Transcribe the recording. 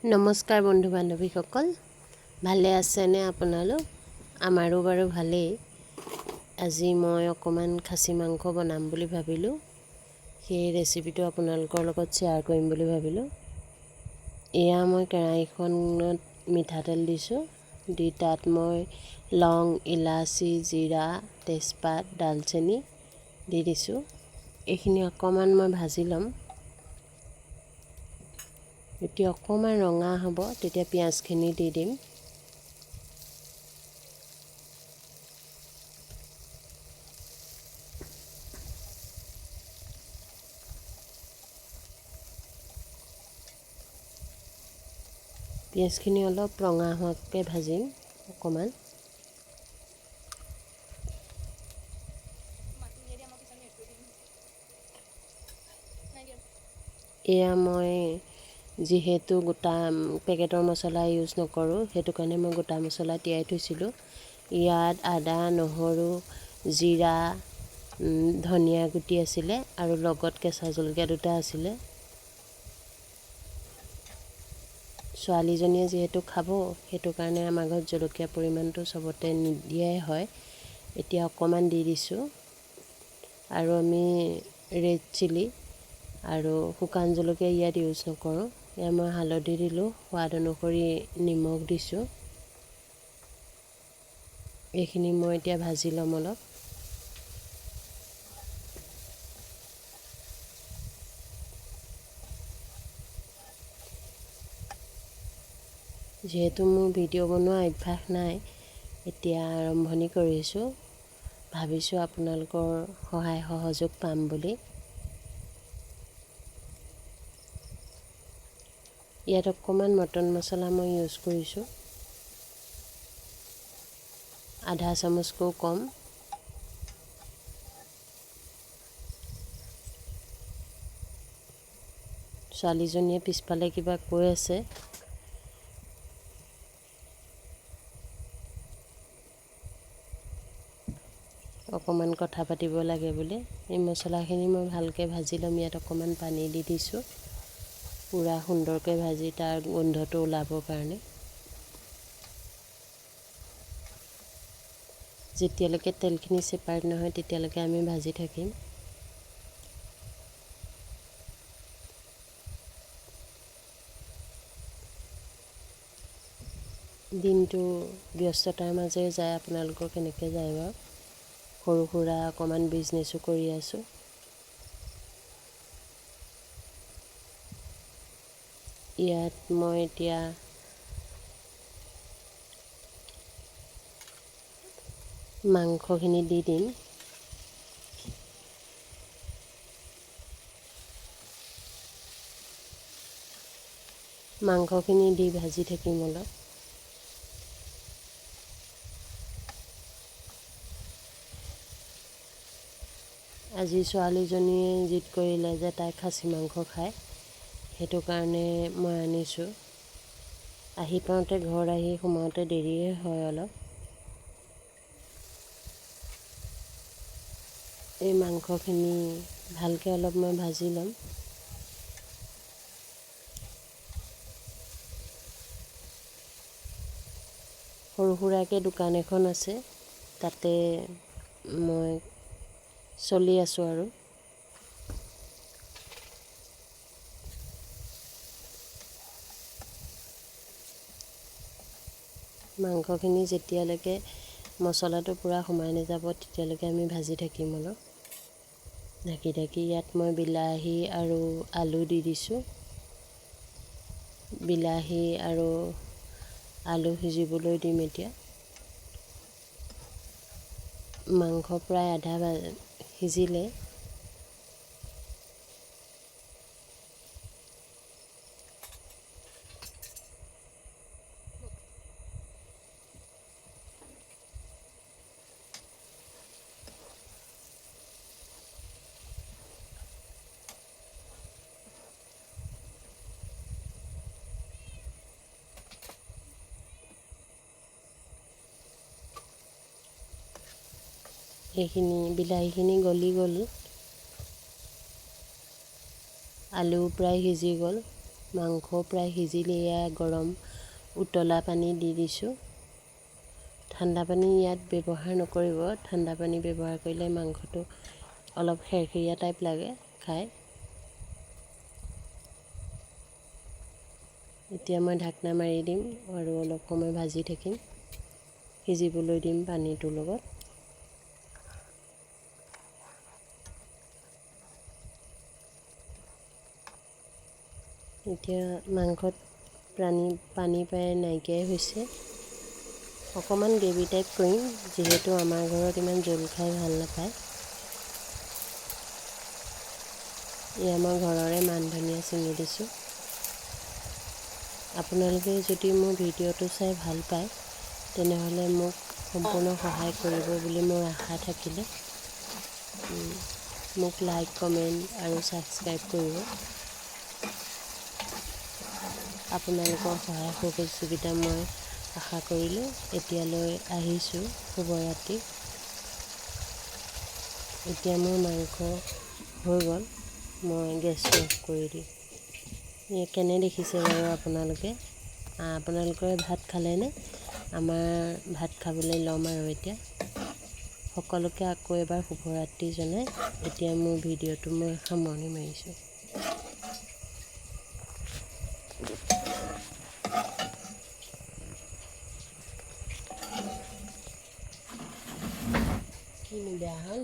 নমস্কাৰ বন্ধু বান্ধৱীসকল, ভালে আছেনে আপোনালোক? আমাৰো বাৰু ভালেই। আজি মই অকণমান খাচী মাংস বনাম বুলি ভাবিলোঁ। সেই ৰেচিপিটো আপোনালোকৰ লগত শ্বেয়াৰ কৰিম বুলি ভাবিলোঁ। এয়া মই কেৰাহীখনত মিঠাতেল দিছোঁ, দি তাত মই লং, ইলাচি, জিৰা, তেজপাত, ডালচেনি দি দিছোঁ। এইখিনি অকণমান মই ভাজি ল'ম। যেতিয়া অকণমান ৰঙা হ'ব তেতিয়া পিঁয়াজখিনি দি দিম। পিঁয়াজখিনি অলপ ৰঙা হোৱাকৈ ভাজিম অকণমান। এয়া মই যিহেতু গোটা পেকেটৰ মছলা ইউজ নকৰোঁ, সেইটো কাৰণে মই গোটা মছলা তিয়াই থৈছিলোঁ। ইয়াত আদা, নহৰু, জিৰা, ধনিয়া গুটি আছিলে আৰু লগত কেঁচা জলকীয়া দুটা আছিলে। ছোৱালীজনীয়ে যিহেতু খাব, সেইটো কাৰণে আমাৰ ঘৰত জলকীয়া পৰিমাণটো চবতে নিদিয়াই হয়। এতিয়া অকণমান দি দিছোঁ। আৰু আমি ৰেড চিলি আৰু শুকান জলকীয়া ইয়াত ইউজ নকৰোঁ। ইয়াত মই হালধি দিলোঁ, সোৱাদ অনুসৰি নিমখ দিছোঁ। এইখিনি মই এতিয়া ভাজি ল'ম অলপ। যিহেতু মোৰ ভিডিঅ' বনোৱা অভ্যাস নাই, এতিয়া আৰম্ভণি কৰিছোঁ। ভাবিছোঁ আপোনালোকৰ সহায় সহযোগ পাম বুলি। ইয়াত অকণমান মটন মছলা মই ইউজ কৰিছোঁ, আধা চামুচকৈ কম। ছোৱালীজনীয়ে পিছফালে কিবা কৈ আছে। অকণমান কথা পাতিব লাগে বুলি। এই মছলাখিনি মই ভালকৈ ভাজি ল'ম। ইয়াত অকণমান পানী দি দিছোঁ, পূৰা সুন্দৰকৈ ভাজি তাৰ গোন্ধটো ওলাবৰ কাৰণে। যেতিয়ালৈকে তেলখিনি ছেপাৰেট নহয় তেতিয়ালৈকে আমি ভাজি থাকিম। দিনটো ব্যস্ততাৰ মাজেৰে যায়, আপোনালোকৰ কেনেকৈ যায় বাৰু? সৰু সুৰা অকণমান বিজনেছো কৰি আছোঁ। ইয়াত মই এতিয়া মাংসখিনি দি দিম। মাংসখিনি দি ভাজি থাকিম অলপ। আজি ছোৱালীজনীয়ে জিদ কৰিলে যে তাই খাচী মাংস খায়, সেইটো কাৰণে মই আনিছোঁ। আহি পাওঁতে ঘৰত আহি সোমাওঁতে দেৰিয়ে হয় অলপ। এই মাংসখিনি ভালকৈ অলপ মই ভাজি ল'ম। সৰু সুৰাকৈ দোকান এখন আছে, তাতে মই চলি আছোঁ আৰু। মাংসখিনি যেতিয়ালৈকে মছলাটো পূৰা সোমাই নাযাব তেতিয়ালৈকে আমি ভাজি থাকিম অলপ। ঢাকি ঢাকি ইয়াত মই বিলাহী আৰু আলু দি দিছোঁ। বিলাহী আৰু আলু সিজিবলৈ দিম এতিয়া। মাংস প্ৰায় আধা সিজিলে সেইখিনি বিলাহীখিনি গলি গ'ল, আলু প্ৰায় সিজি গ'ল। মাংস প্ৰায় সিজিলে এয়া গৰম উতলা পানী দি দিছোঁ। ঠাণ্ডা পানী ইয়াত ব্যৱহাৰ নকৰিব। ঠাণ্ডা পানী ব্যৱহাৰ কৰিলে মাংসটো অলপ খেৰখেৰীয়া টাইপ লাগে খাই। এতিয়া মই ঢাকনা মাৰি দিম আৰু অলপ সময় ভাজি থাকিম, সিজিবলৈ দিম পানীটোৰ লগত। এতিয়া মাংসত পানী প্ৰায় নাইকিয়াই হৈছে। অকণমান গ্ৰেভি টাইপ কৰিম, যিহেতু আমাৰ ঘৰত ইমান জোল খাই ভাল নাপায়। এয়া মই ঘৰৰে মান ধনিয়া ছিঙি দিছোঁ। আপোনালোকে যদি মোৰ ভিডিঅ'টো চাই ভাল পায় তেনেহ'লে মোক সম্পূৰ্ণ সহায় কৰিব বুলি মোৰ আশা থাকিলে মোক লাইক, কমেণ্ট আৰু ছাবস্ক্ৰাইব কৰিব। আপোনালোকৰ সহায় সহযোগিতা মই আশা কৰিলোঁ। এতিয়ালৈ আহিছোঁ, শুভৰাত্ৰি। এতিয়া মোৰ মাংস হৈ গ'ল, মই গেছটো অফ কৰি দিম। কেনে দেখিছে বাৰু আপোনালোকে? আপোনালোকে ভাত খালেনে? আমাৰ ভাত খাবলৈ ল'ম আৰু এতিয়া। সকলোকে আকৌ এবাৰ শুভৰাত্ৰি জনাই এতিয়া মোৰ ভিডিঅ'টো মই সামৰণি মাৰিছোঁ। কিনো বেয়া হ'ল?